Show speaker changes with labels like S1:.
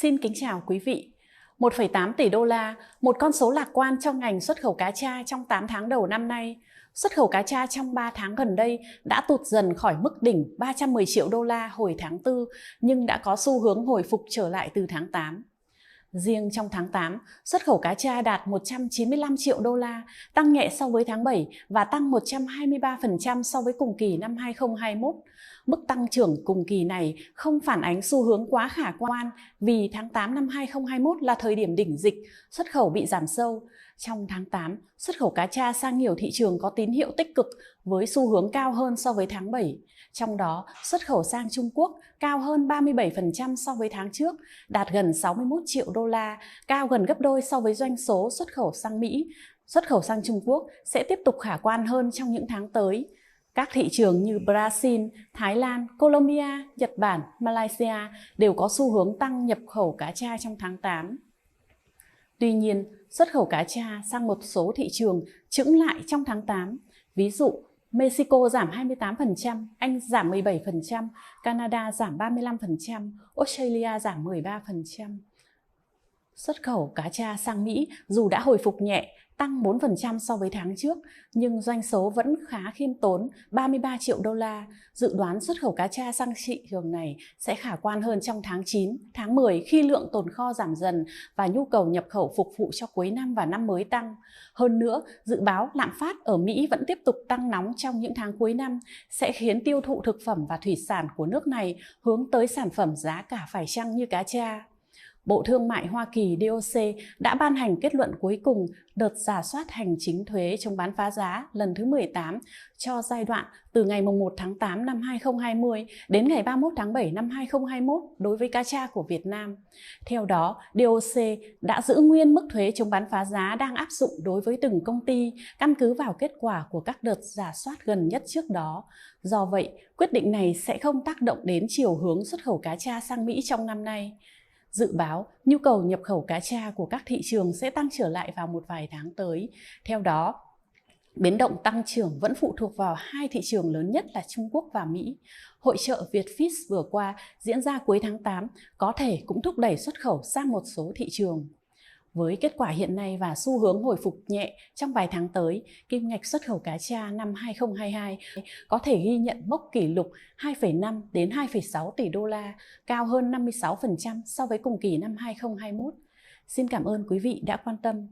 S1: Xin kính chào quý vị. 1,8 tỷ đô la, một con số lạc quan cho ngành xuất khẩu cá tra trong 8 tháng đầu năm nay. Xuất khẩu cá tra trong 3 tháng gần đây đã tụt dần khỏi mức đỉnh 310 triệu đô la hồi tháng 4, nhưng đã có xu hướng hồi phục trở lại từ tháng 8. Riêng trong tháng 8, xuất khẩu cá tra đạt 195 triệu đô la, tăng nhẹ so với tháng 7 và tăng 123% so với cùng kỳ năm 2021. Mức tăng trưởng cùng kỳ này không phản ánh xu hướng quá khả quan vì tháng 8 năm 2021 là thời điểm đỉnh dịch, xuất khẩu bị giảm sâu. Trong tháng 8, xuất khẩu cá tra sang nhiều thị trường có tín hiệu tích cực với xu hướng cao hơn so với tháng 7. Trong đó, xuất khẩu sang Trung Quốc cao hơn 37% so với tháng trước, đạt gần 61 triệu đô la, cao gần gấp đôi so với doanh số xuất khẩu sang Mỹ. Xuất khẩu sang Trung Quốc sẽ tiếp tục khả quan hơn trong những tháng tới. Các thị trường như Brazil, Thái Lan, Colombia, Nhật Bản, Malaysia đều có xu hướng tăng nhập khẩu cá tra trong tháng 8. Tuy nhiên, xuất khẩu cá tra sang một số thị trường chững lại trong tháng 8. Ví dụ, Mexico giảm 28%, Anh giảm 17%, Canada giảm 35%, Australia giảm 13%. Xuất khẩu cá tra sang Mỹ dù đã hồi phục nhẹ, tăng 4% so với tháng trước, nhưng doanh số vẫn khá khiêm tốn, 33 triệu đô la. Dự đoán xuất khẩu cá tra sang thị trường này sẽ khả quan hơn trong tháng 9, tháng 10 khi lượng tồn kho giảm dần và nhu cầu nhập khẩu phục vụ cho cuối năm và năm mới tăng. Hơn nữa, dự báo lạm phát ở Mỹ vẫn tiếp tục tăng nóng trong những tháng cuối năm, sẽ khiến tiêu thụ thực phẩm và thủy sản của nước này hướng tới sản phẩm giá cả phải chăng như cá tra. Bộ Thương mại Hoa Kỳ DOC đã ban hành kết luận cuối cùng đợt rà soát hành chính thuế chống bán phá giá lần thứ 18 cho giai đoạn từ ngày 1 tháng 8 năm 2020 đến ngày 31 tháng 7 năm 2021 đối với cá tra của Việt Nam. Theo đó, DOC đã giữ nguyên mức thuế chống bán phá giá đang áp dụng đối với từng công ty, căn cứ vào kết quả của các đợt rà soát gần nhất trước đó. Do vậy, quyết định này sẽ không tác động đến chiều hướng xuất khẩu cá tra sang Mỹ trong năm nay. Dự báo, nhu cầu nhập khẩu cá tra của các thị trường sẽ tăng trở lại vào một vài tháng tới. Theo đó, biến động tăng trưởng vẫn phụ thuộc vào hai thị trường lớn nhất là Trung Quốc và Mỹ. Hội chợ Vietfish vừa qua diễn ra cuối tháng 8 có thể cũng thúc đẩy xuất khẩu sang một số thị trường. Với kết quả hiện nay và xu hướng hồi phục nhẹ trong vài tháng tới, kim ngạch xuất khẩu cá tra năm 2022 có thể ghi nhận mốc kỷ lục 2,5 đến 2,6 tỷ đô la, cao hơn 56% so với cùng kỳ năm 2021. Xin cảm ơn quý vị đã quan tâm.